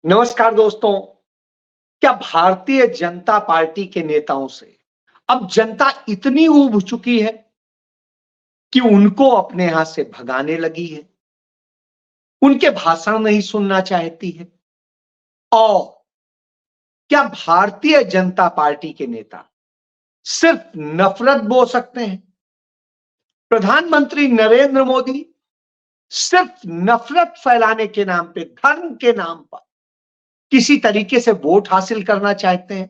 नमस्कार दोस्तों। क्या भारतीय जनता पार्टी के नेताओं से अब जनता इतनी ऊब चुकी है कि उनको अपने यहां से भगाने लगी है, उनके भाषण नहीं सुनना चाहती है? और क्या भारतीय जनता पार्टी के नेता सिर्फ नफरत बो सकते हैं? प्रधानमंत्री नरेंद्र मोदी सिर्फ नफरत फैलाने के नाम पे, धर्म के नाम पर किसी तरीके से वोट हासिल करना चाहते हैं?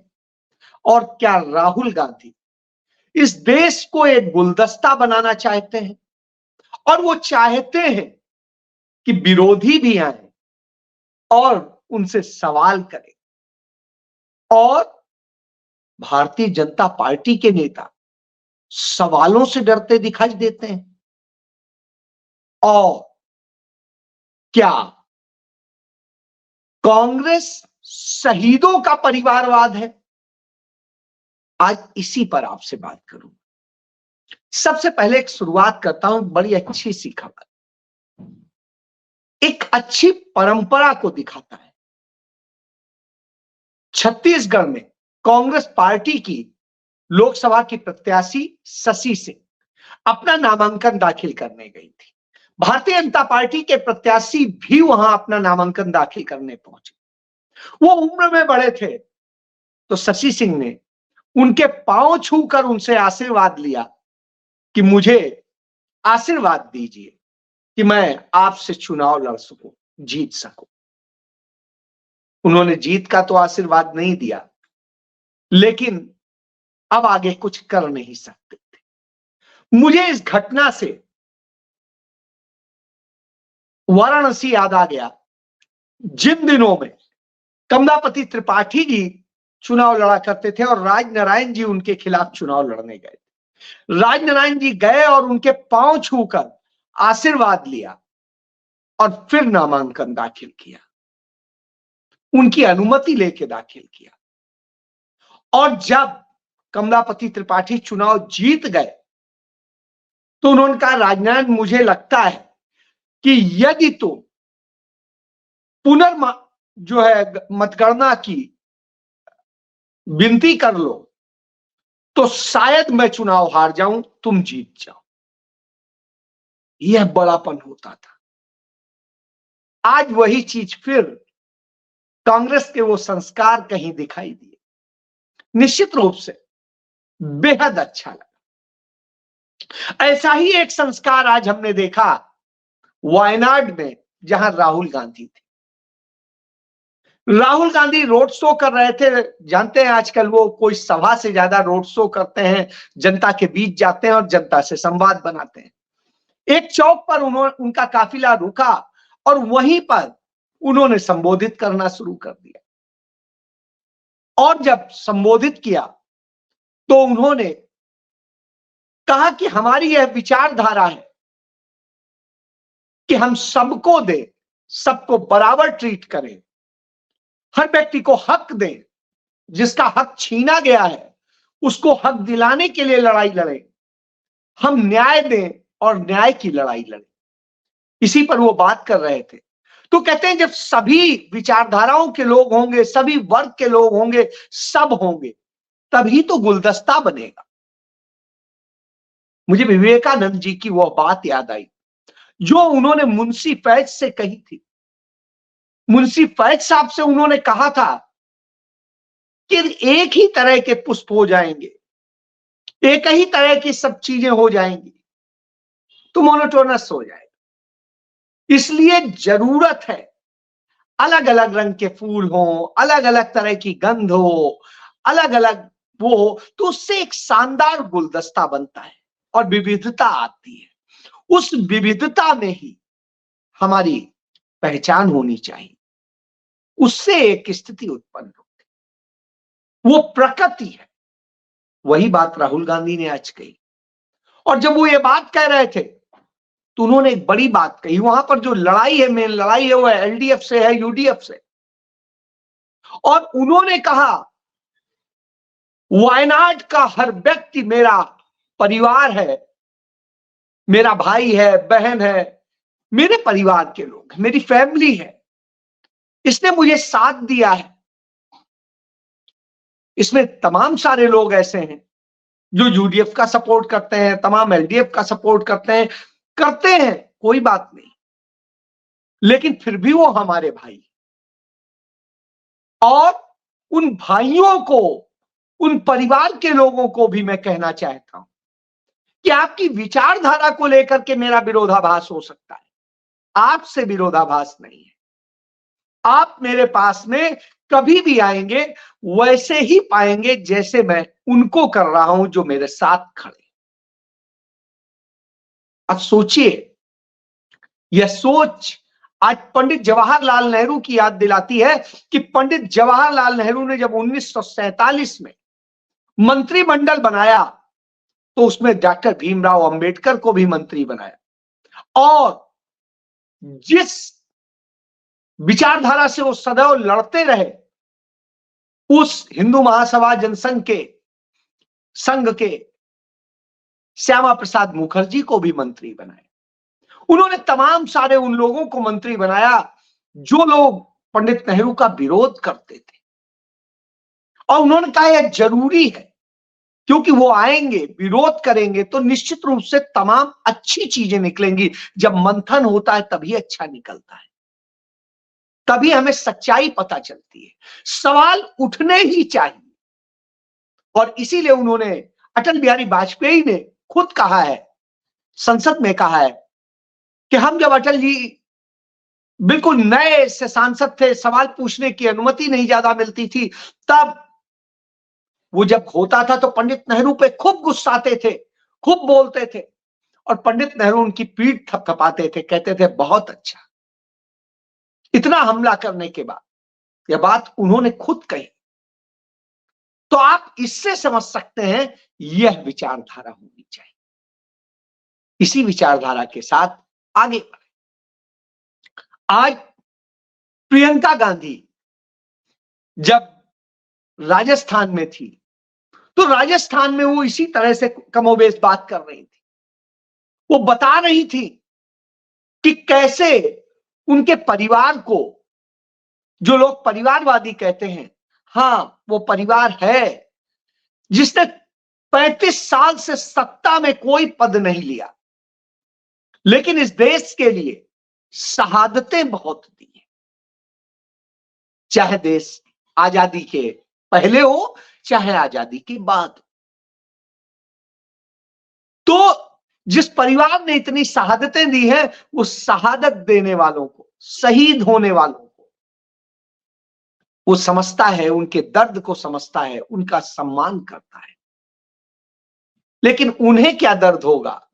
और क्या राहुल गांधी इस देश को एक गुलदस्ता बनाना चाहते हैं? और वो चाहते हैं कि विरोधी भी आए और उनसे सवाल करें। और भारतीय जनता पार्टी के नेता सवालों से डरते दिखाई देते हैं। और क्या कांग्रेस शहीदों का परिवारवाद है? आज इसी पर आपसे बात करूं। सबसे पहले एक शुरुआत करता हूं बड़ी अच्छी सी खबर, एक अच्छी परंपरा को दिखाता है। छत्तीसगढ़ में कांग्रेस पार्टी की लोकसभा की प्रत्याशी शशि सिंह अपना नामांकन दाखिल करने गई थी। भारतीय जनता पार्टी के प्रत्याशी भी वहां अपना नामांकन दाखिल करने पहुंचे। वो उम्र में बड़े थे, तो शशि सिंह ने उनके पांव छूकर उनसे आशीर्वाद लिया कि मुझे आशीर्वाद दीजिए कि मैं आपसे चुनाव लड़ सकूं, जीत सकूं। उन्होंने जीत का तो आशीर्वाद नहीं दिया, लेकिन अब आगे कुछ कर नहीं सकते थे। मुझे इस घटना से वाराणसी याद आ गया, जिन दिनों में कमलापति त्रिपाठी जी चुनाव लड़ा करते थे और राजनारायण जी उनके खिलाफ चुनाव लड़ने गए। राजनारायण जी गए और उनके पांव छूकर आशीर्वाद लिया और फिर नामांकन दाखिल किया, उनकी अनुमति लेके दाखिल किया। और जब कमलापति त्रिपाठी चुनाव जीत गए तो उन्होंने कहा, राजनारायण मुझे लगता है कि यदि तुम पुनर्मा जो है मतगणना की विनती कर लो तो शायद मैं चुनाव हार जाऊं, तुम जीत जाओ। यह बड़ापन होता था। आज वही चीज फिर कांग्रेस के वो संस्कार कहीं दिखाई दिए। निश्चित रूप से बेहद अच्छा लगा। ऐसा ही एक संस्कार आज हमने देखा वायनाड में, जहां राहुल गांधी थे। राहुल गांधी रोड शो कर रहे थे। जानते हैं आजकल वो कोई सभा से ज्यादा रोड शो करते हैं, जनता के बीच जाते हैं और जनता से संवाद बनाते हैं। एक चौक पर उनका काफिला रुका और वहीं पर उन्होंने संबोधित करना शुरू कर दिया। और जब संबोधित किया तो उन्होंने कहा कि हमारी यह विचारधारा है कि हम सबको दें, सबको बराबर ट्रीट करें, हर व्यक्ति को हक दें, जिसका हक छीना गया है उसको हक दिलाने के लिए लड़ाई लड़ें, हम न्याय दें और न्याय की लड़ाई लड़ें। इसी पर वो बात कर रहे थे। तो कहते हैं जब सभी विचारधाराओं के लोग होंगे, सभी वर्ग के लोग होंगे, सब होंगे, तभी तो गुलदस्ता बनेगा। मुझे विवेकानंद जी की वह बात याद आई जो उन्होंने मुंशी फैज से कही थी। मुंशी फैज साहब से उन्होंने कहा था कि एक ही तरह के पुष्प हो जाएंगे, एक ही तरह की सब चीजें हो जाएंगी तो मोनोटोनस हो जाएगा। इसलिए जरूरत है अलग अलग रंग के फूल हो, अलग अलग तरह की गंध हो, अलग अलग वो हो, तो उससे एक शानदार गुलदस्ता बनता है और विविधता आती है। उस विविधता में ही हमारी पहचान होनी चाहिए, उससे एक स्थिति उत्पन्न होती, वो प्रकृति है। वही बात राहुल गांधी ने आज कही। और जब वो ये बात कह रहे थे तो उन्होंने एक बड़ी बात कही। वहां पर जो लड़ाई है, मेन लड़ाई है, वो एलडीएफ से है, यूडीएफ से। और उन्होंने कहा वायनाड का हर व्यक्ति मेरा परिवार है, मेरा भाई है, बहन है, मेरे परिवार के लोग, मेरी फैमिली है। इसने मुझे साथ दिया है। इसमें तमाम सारे लोग ऐसे हैं जो यूडीएफ का सपोर्ट करते हैं, तमाम एलडीएफ का सपोर्ट करते हैं, कोई बात नहीं, लेकिन फिर भी वो हमारे भाई। और उन भाइयों को, उन परिवार के लोगों को भी मैं कहना चाहता हूं कि आपकी विचारधारा को लेकर के मेरा विरोधाभास हो सकता है, आपसे विरोधाभास नहीं है। आप मेरे पास में कभी भी आएंगे वैसे ही पाएंगे जैसे मैं उनको कर रहा हूं जो मेरे साथ खड़े। अब सोचिए, यह सोच आज पंडित जवाहरलाल नेहरू की याद दिलाती है कि पंडित जवाहरलाल नेहरू ने जब 1947 में मंत्रिमंडल बनाया तो उसमें डॉक्टर भीमराव अंबेडकर को भी मंत्री बनाया, और जिस विचारधारा से वो सदैव लड़ते रहे, उस हिंदू महासभा जनसंघ के संघ के श्यामा प्रसाद मुखर्जी को भी मंत्री बनाया। उन्होंने तमाम सारे उन लोगों को मंत्री बनाया जो लोग पंडित नेहरू का विरोध करते थे, और उन्होंने कहा यह जरूरी है, क्योंकि वो आएंगे, विरोध करेंगे तो निश्चित रूप से तमाम अच्छी चीजें निकलेंगी। जब मंथन होता है तभी अच्छा निकलता है, तभी हमें सच्चाई पता चलती है। सवाल उठने ही चाहिए, और इसीलिए उन्होंने, अटल बिहारी वाजपेयी ने खुद कहा है, संसद में कहा है कि हम जब अटल जी बिल्कुल नए से सांसद थे, सवाल पूछने की अनुमति नहीं ज्यादा मिलती थी, तब वो जब होता था तो पंडित नेहरू पे खूब गुस्साते थे, खूब बोलते थे, और पंडित नेहरू उनकी पीठ थपथपाते थे, कहते थे बहुत अच्छा। इतना हमला करने के बाद यह बात उन्होंने खुद कही। तो आप इससे समझ सकते हैं यह विचारधारा होनी चाहिए। इसी विचारधारा के साथ आगे बढ़े। आज प्रियंका गांधी जब राजस्थान में थी तो राजस्थान में वो इसी तरह से कमोबेश बात कर रही थी। वो बता रही थी कि कैसे उनके परिवार को, जो लोग परिवारवादी कहते हैं, हां वो परिवार है जिसने 35 साल से सत्ता में कोई पद नहीं लिया, लेकिन इस देश के लिए शहादतें बहुत दी हैं, चाहे देश आजादी के पहले हो चाहे आजादी के बाद। तो जिस परिवार ने इतनी शहादतें दी हैं, उस शहादत देने वालों को, शहीद होने वालों को वो समझता है, उनके दर्द को समझता है, उनका सम्मान करता है। लेकिन उन्हें क्या दर्द होगा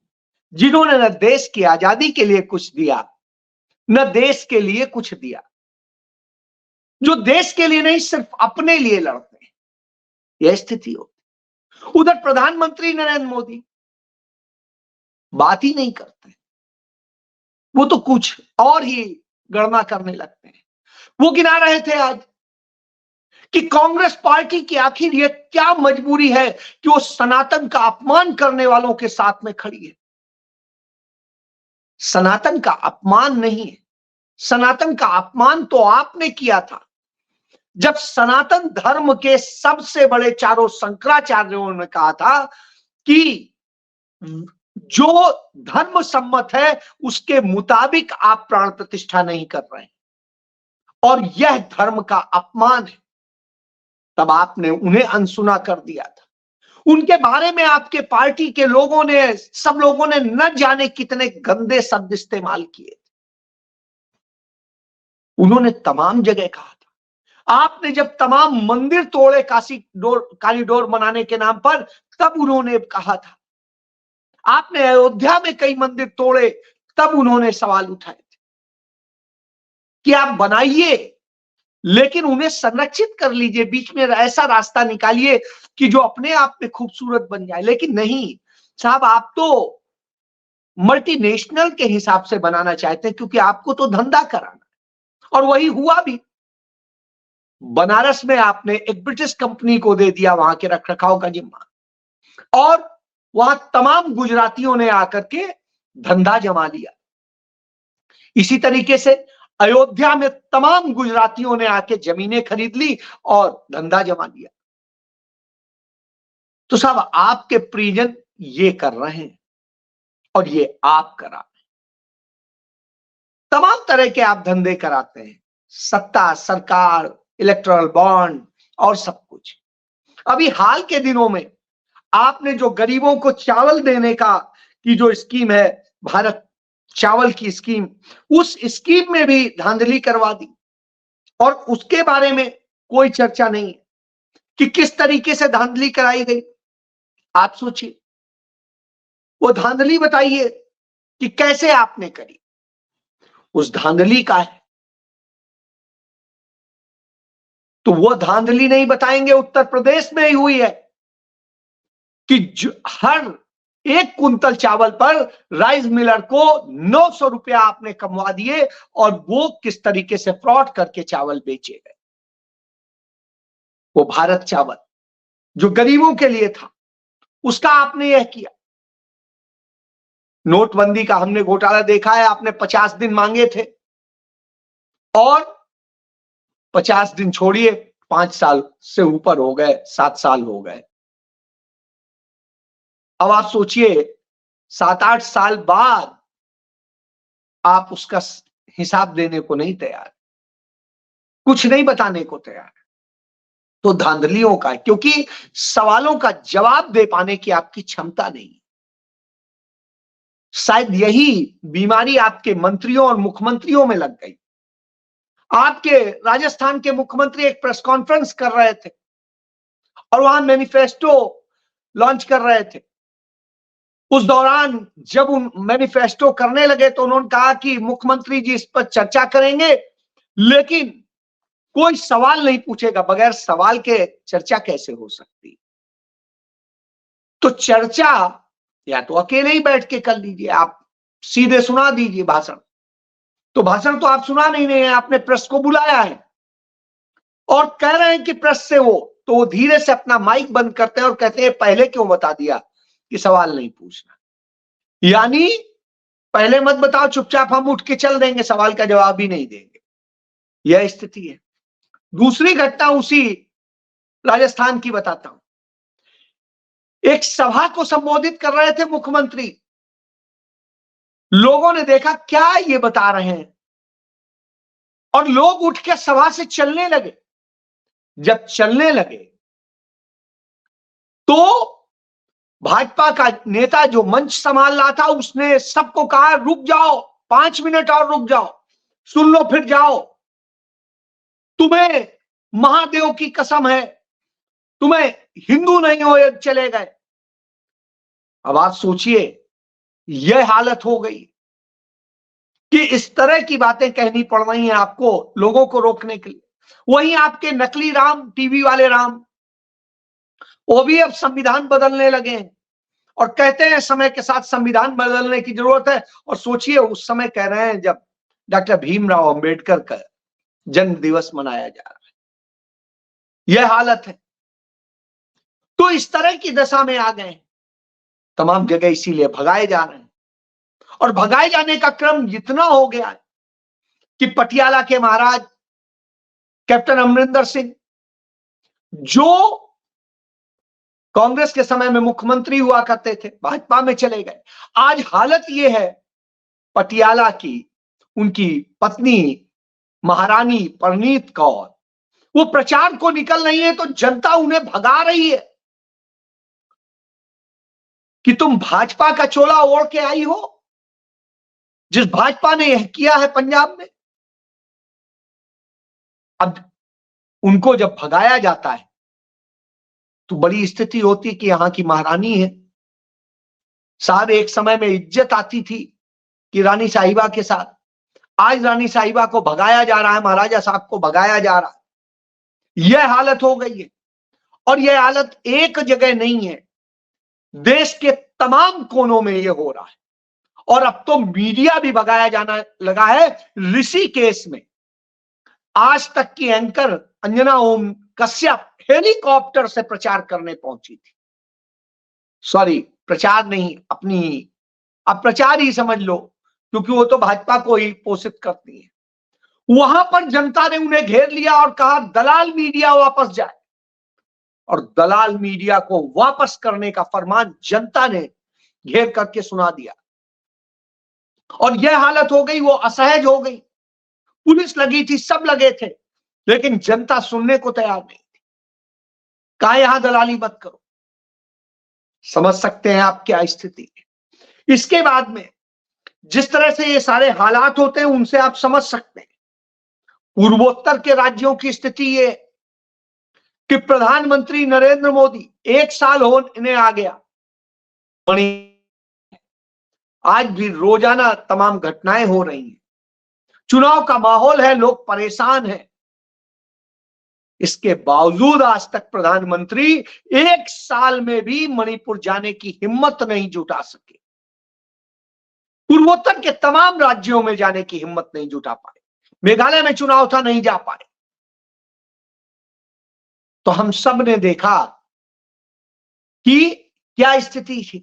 जिन्होंने न देश की आजादी के लिए कुछ दिया, न देश के लिए कुछ दिया, जो देश के लिए नहीं सिर्फ अपने लिए लड़ते हैं। यह स्थिति होती। उधर प्रधानमंत्री नरेंद्र मोदी बात ही नहीं करते, वो तो कुछ और ही गणना करने लगते हैं। वो गिना रहे थे आज कि कांग्रेस पार्टी की आखिर ये क्या मजबूरी है कि वो सनातन का अपमान करने वालों के साथ में खड़ी है। सनातन का अपमान नहीं है, सनातन का अपमान तो आपने किया था जब सनातन धर्म के सबसे बड़े चारों शंकराचार्यों ने कहा था कि जो धर्म सम्मत है उसके मुताबिक आप प्राण प्रतिष्ठा नहीं कर रहे हैं और यह धर्म का अपमान है। तब आपने उन्हें अनसुना कर दिया था। उनके बारे में आपके पार्टी के लोगों ने, सब लोगों ने न जाने कितने गंदे शब्द इस्तेमाल किए। उन्होंने तमाम जगह कहा था। आपने जब तमाम मंदिर तोड़े कॉरिडोर बनाने के नाम पर, तब उन्होंने कहा था। आपने अयोध्या में कई मंदिर तोड़े, तब उन्होंने सवाल उठाए थे कि आप बनाइए लेकिन उन्हें संरक्षित कर लीजिए, बीच में ऐसा रास्ता निकालिए कि जो अपने आप में खूबसूरत बन जाए। लेकिन नहीं साहब, आप तो मल्टीनेशनल के हिसाब से बनाना चाहते हैं क्योंकि आपको तो धंधा कराना है। और वही हुआ भी। बनारस में आपने एक ब्रिटिश कंपनी को दे दिया वहां के रखरखाव का जिम्मा, और वहां तमाम गुजरातियों ने आकर के धंधा जमा लिया। इसी तरीके से अयोध्या में तमाम गुजरातियों ने आके जमीनें खरीद ली और धंधा जमा लिया। तो साहब आपके परिजन ये कर रहे हैं और ये आप करा रहे हैं। तमाम तरह के आप धंधे कराते हैं, सत्ता, सरकार, इलेक्टोरल बॉन्ड और सब कुछ। अभी हाल के दिनों में आपने जो गरीबों को चावल देने की जो स्कीम है, भारत चावल की स्कीम, उस स्कीम में भी धांधली करवा दी और उसके बारे में कोई चर्चा नहीं है कि किस तरीके से धांधली कराई गई। आप सोचिए, वो धांधली बताइए कि कैसे आपने करी। उस धांधली का है तो वो धांधली नहीं बताएंगे उत्तर प्रदेश में ही हुई है कि हर 1 कुंतल चावल पर राइस मिलर को 900 रुपया आपने कमवा दिए और वो किस तरीके से फ्रॉड करके चावल बेचे गए। वो भारत चावल जो गरीबों के लिए था, उसका आपने यह किया। नोटबंदी का हमने घोटाला देखा है, आपने 50 दिन मांगे थे और 50 दिन छोड़िए, 5 साल से ऊपर हो गए, 7 साल हो गए। अब आप सोचिए 7-8 साल बाद आप उसका हिसाब देने को नहीं तैयार, कुछ नहीं बताने को तैयार। तो धांधलियों का, क्योंकि सवालों का जवाब दे पाने की आपकी क्षमता नहीं। शायद यही बीमारी आपके मंत्रियों और मुख्यमंत्रियों में लग गई। आपके राजस्थान के मुख्यमंत्री एक प्रेस कॉन्फ्रेंस कर रहे थे और वहां मैनिफेस्टो लॉन्च कर रहे थे। उस दौरान जब उन मैनिफेस्टो करने लगे तो उन्होंने कहा कि मुख्यमंत्री जी इस पर चर्चा करेंगे, लेकिन कोई सवाल नहीं पूछेगा। बगैर सवाल के चर्चा कैसे हो सकती? तो चर्चा या तो अकेले ही बैठ के कर लीजिए, आप सीधे सुना दीजिए भाषण। तो भाषण तो आप सुना नहीं है, आपने प्रेस को बुलाया है और कह रहे हैं कि प्रेस से तो वो धीरे से अपना माइक बंद करते हैं और कहते हैं पहले क्यों बता दिया कि सवाल नहीं पूछना। यानी पहले मत बताओ, चुपचाप हम उठ के चल देंगे, सवाल का जवाब ही नहीं देंगे। यह स्थिति है। दूसरी घटना उसी राजस्थान की बताता हूं। एक सभा को संबोधित कर रहे थे मुख्यमंत्री, लोगों ने देखा क्या ये बता रहे हैं और लोग उठ के सभा से चलने लगे। जब चलने लगे तो भाजपा का नेता जो मंच संभाल रहा था, उसने सबको कहा रुक जाओ, 5 मिनट और रुक जाओ, सुन लो फिर जाओ। तुम्हें महादेव की कसम है, तुम्हें हिंदू नहीं हो चले गए। अब आप सोचिए, यह हालत हो गई कि इस तरह की बातें कहनी पड़ रही हैं आपको लोगों को रोकने के लिए। वहीं आपके नकली राम, टीवी वाले राम, वो भी अब संविधान बदलने लगे हैं और कहते हैं समय के साथ संविधान बदलने की जरूरत है। और सोचिए उस समय कह रहे हैं जब डॉक्टर भीमराव अंबेडकर का जन्म दिवस मनाया जा रहा है। यह हालत है। तो इस तरह की दशा में आ गए तमाम जगह, इसीलिए भगाए जा रहे हैं। और भगाए जाने का क्रम इतना हो गया है कि पटियाला के महाराज कैप्टन अमरिंदर सिंह, जो कांग्रेस के समय में मुख्यमंत्री हुआ करते थे, भाजपा में चले गए। आज हालत यह है पटियाला की, उनकी पत्नी महारानी परनीत कौर, वो प्रचार को निकल रही है तो जनता उन्हें भगा रही है कि तुम भाजपा का चोला ओढ़ के आई हो, जिस भाजपा ने यह किया है पंजाब में। अब उनको जब भगाया जाता है तो बड़ी स्थिति होती कि यहां की महारानी है साहब, एक समय में इज्जत आती थी कि रानी साहिबा के साथ, आज रानी साहिबा को भगाया जा रहा है, महाराजा साहब को भगाया जा रहा है। यह हालत हो गई है। और यह हालत एक जगह नहीं है, देश के तमाम कोनों में यह हो रहा है। और अब तो मीडिया भी भगाया जाना लगा है। ऋषिकेश में आज तक की एंकर अंजना ओम कश्यप हेलीकॉप्टर से प्रचार करने पहुंची थी। सॉरी, प्रचार नहीं, अपनी, अब प्रचार ही समझ लो, क्योंकि वो तो भाजपा को ही पोषित करती है। वहां पर जनता ने उन्हें घेर लिया और कहा दलाल मीडिया वापस जाए, और दलाल मीडिया को वापस करने का फरमान जनता ने घेर करके सुना दिया। और यह हालत हो गई, वो असहज हो गई, पुलिस लगी थी, सब लगे थे, लेकिन जनता सुनने को तैयार नहीं थी। कहा यहां दलाली मत करो। समझ सकते हैं आप क्या स्थिति है। इसके बाद में जिस तरह से ये सारे हालात होते हैं उनसे आप समझ सकते हैं पूर्वोत्तर के राज्यों की स्थिति ये कि प्रधानमंत्री नरेंद्र मोदी 1 साल होने आ गया, आज भी रोजाना तमाम घटनाएं हो रही हैं, चुनाव का माहौल है, लोग परेशान हैं। इसके बावजूद आज तक प्रधानमंत्री 1 साल में भी मणिपुर जाने की हिम्मत नहीं जुटा सके, पूर्वोत्तर के तमाम राज्यों में जाने की हिम्मत नहीं जुटा पाए, मेघालय में चुनाव था नहीं जा पाए। तो हम सब ने देखा कि क्या स्थिति थी।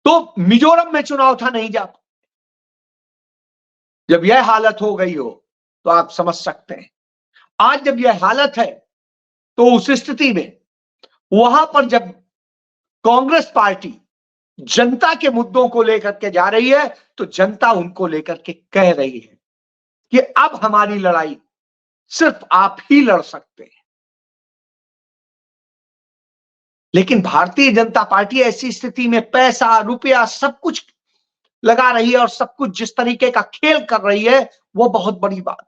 तो मिजोरम में चुनाव था नहीं जा पाए। जब यह हालत हो गई हो तो आप समझ सकते हैं आज जब यह हालत है तो उस स्थिति में वहां पर जब कांग्रेस पार्टी जनता के मुद्दों को लेकर के जा रही है तो जनता उनको लेकर के कह रही है कि अब हमारी लड़ाई सिर्फ आप ही लड़ सकते हैं। लेकिन भारतीय जनता पार्टी ऐसी स्थिति में पैसा रुपया सब कुछ लगा रही है और सब कुछ जिस तरीके का खेल कर रही है वो बहुत बड़ी बात।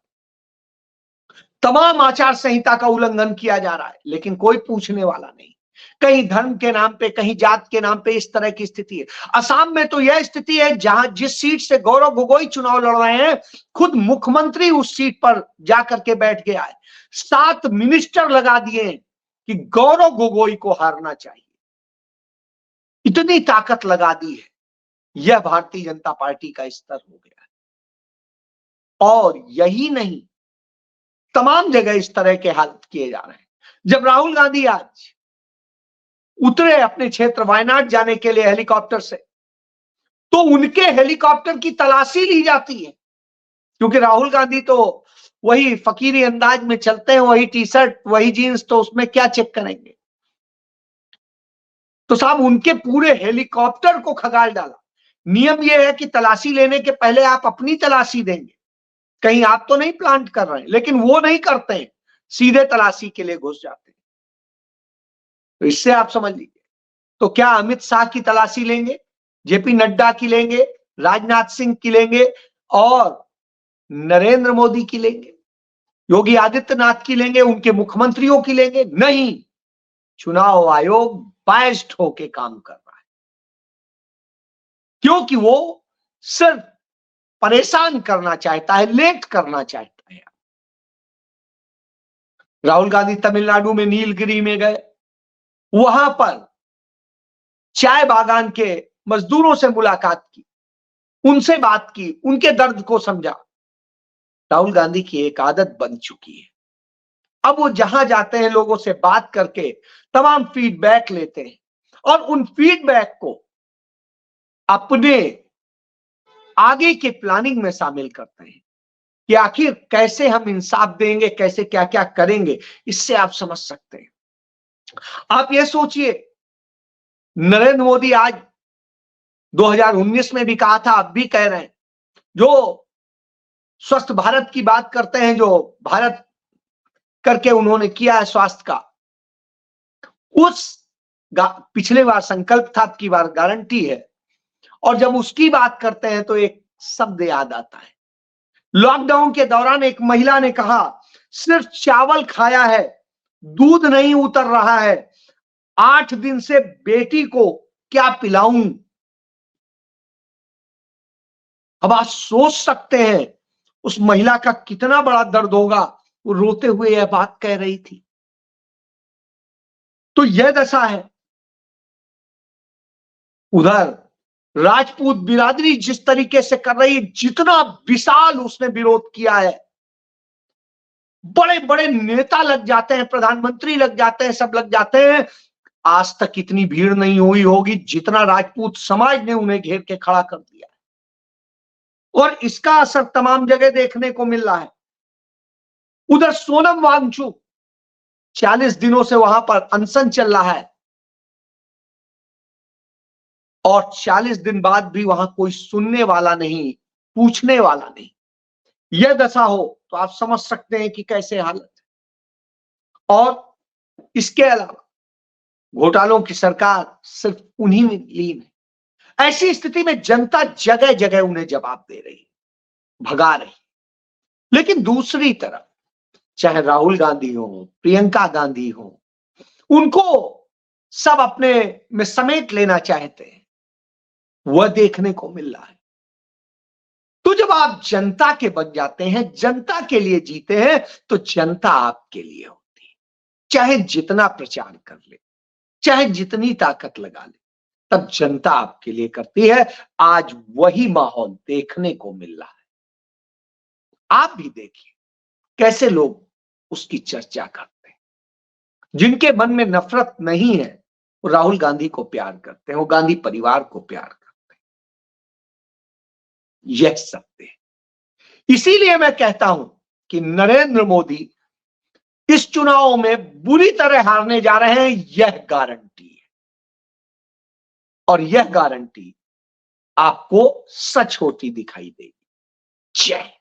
तमाम आचार संहिता का उल्लंघन किया जा रहा है लेकिन कोई पूछने वाला नहीं, कहीं धर्म के नाम पे, कहीं जात के नाम पे इस तरह की स्थिति है। असम में तो यह स्थिति है जहां जिस सीट से गौरव गोगोई चुनाव लड़ रहे हैं खुद मुख्यमंत्री उस सीट पर जाकर के बैठ गया है, 7 मिनिस्टर लगा दिए कि गौरव गोगोई को हारना चाहिए, इतनी ताकत लगा दी है। यह भारतीय जनता पार्टी का स्तर हो गया है। और यही नहीं, तमाम जगह इस तरह के हालत किए जा रहे हैं। जब राहुल गांधी आज उतरे अपने क्षेत्र वायनाड जाने के लिए हेलीकॉप्टर से, तो उनके हेलीकॉप्टर की तलाशी ली जाती है, क्योंकि राहुल गांधी तो वही फकीरी अंदाज में चलते हैं, वही टी शर्ट वही जीन्स, तो उसमें क्या चेक करेंगे। तो साहब उनके पूरे हेलीकॉप्टर को खगाल डाला। नियम यह है कि तलाशी लेने के पहले आप अपनी तलाशी देंगे, कहीं आप तो नहीं प्लांट कर रहे हैं, लेकिन वो नहीं करते हैं, सीधे तलाशी के लिए घुस जाते हैं। तो इससे आप समझ लीजिए, तो क्या अमित शाह की तलाशी लेंगे, जेपी नड्डा की लेंगे, राजनाथ सिंह की लेंगे और नरेंद्र मोदी की लेंगे, योगी आदित्यनाथ की लेंगे, उनके मुख्यमंत्रियों की लेंगे? नहीं, चुनाव आयोग बायस्ड होके काम कर रहा है, क्योंकि वो सिर्फ परेशान करना चाहता है, लेट करना चाहता है। राहुल गांधी तमिलनाडु में नीलगिरी में गए, वहां पर चाय बागान के मजदूरों से मुलाकात की, उनसे बात की, उनके दर्द को समझा। राहुल गांधी की एक आदत बन चुकी है, अब वो जहां जाते हैं लोगों से बात करके तमाम फीडबैक लेते हैं और उन फीडबैक को अपने आगे के प्लानिंग में शामिल करते हैं कि आखिर कैसे हम इंसाफ देंगे, कैसे क्या क्या करेंगे। इससे आप समझ सकते हैं। आप ये सोचिए, नरेंद्र मोदी आज 2019 में भी कहा था, अब भी कह रहे हैं, जो स्वस्थ भारत की बात करते हैं, जो भारत करके उन्होंने किया है स्वास्थ्य का, उस पिछले बार संकल्प था, अब की बार गारंटी है। और जब उसकी बात करते हैं तो एक शब्द याद आता है। लॉकडाउन के दौरान एक महिला ने कहा, सिर्फ चावल खाया है, दूध नहीं उतर रहा है, 8 दिन से बेटी को क्या पिलाऊं। अब आप सोच सकते हैं उस महिला का कितना बड़ा दर्द होगा, वो रोते हुए यह बात कह रही थी। तो यह दशा है। उधर राजपूत बिरादरी जिस तरीके से कर रही है, जितना विशाल उसने विरोध किया है, बड़े बड़े नेता लग जाते हैं, प्रधानमंत्री लग जाते हैं, सब लग जाते हैं, आज तक इतनी भीड़ नहीं हुई होगी जितना राजपूत समाज ने उन्हें घेर के खड़ा कर दिया। और इसका असर तमाम जगह देखने को मिल रहा है। उधर सोनम वांगचुक 40 दिनों से वहां पर अनशन चल रहा है और 40 दिन बाद भी वहां कोई सुनने वाला नहीं, पूछने वाला नहीं। यह दशा हो तो आप समझ सकते हैं कि कैसे हालत है। और इसके अलावा घोटालों की सरकार सिर्फ उन्हीं में लीन है। ऐसी स्थिति में जनता जगह जगह उन्हें जवाब दे रही, भगा रही। लेकिन दूसरी तरफ चाहे राहुल गांधी हो, प्रियंका गांधी हो, उनको सब अपने में समेट लेना चाहते हैं, वह देखने को मिल रहा है। तो जब आप जनता के बन जाते हैं, जनता के लिए जीते हैं, तो जनता आपके लिए होती है। चाहे जितना प्रचार कर ले, चाहे जितनी ताकत लगा ले, तब जनता आपके लिए करती है। आज वही माहौल देखने को मिल रहा है। आप भी देखिए कैसे लोग उसकी चर्चा करते हैं। जिनके मन में नफरत नहीं है, वो राहुल गांधी को प्यार करते हैं, वो गांधी परिवार को प्यार करते हैं। यह सत्य है। इसीलिए मैं कहता हूं कि नरेंद्र मोदी इस चुनाव में बुरी तरह हारने जा रहे हैं, यह गारंटी है। और यह गारंटी आपको सच होती दिखाई देगी। जय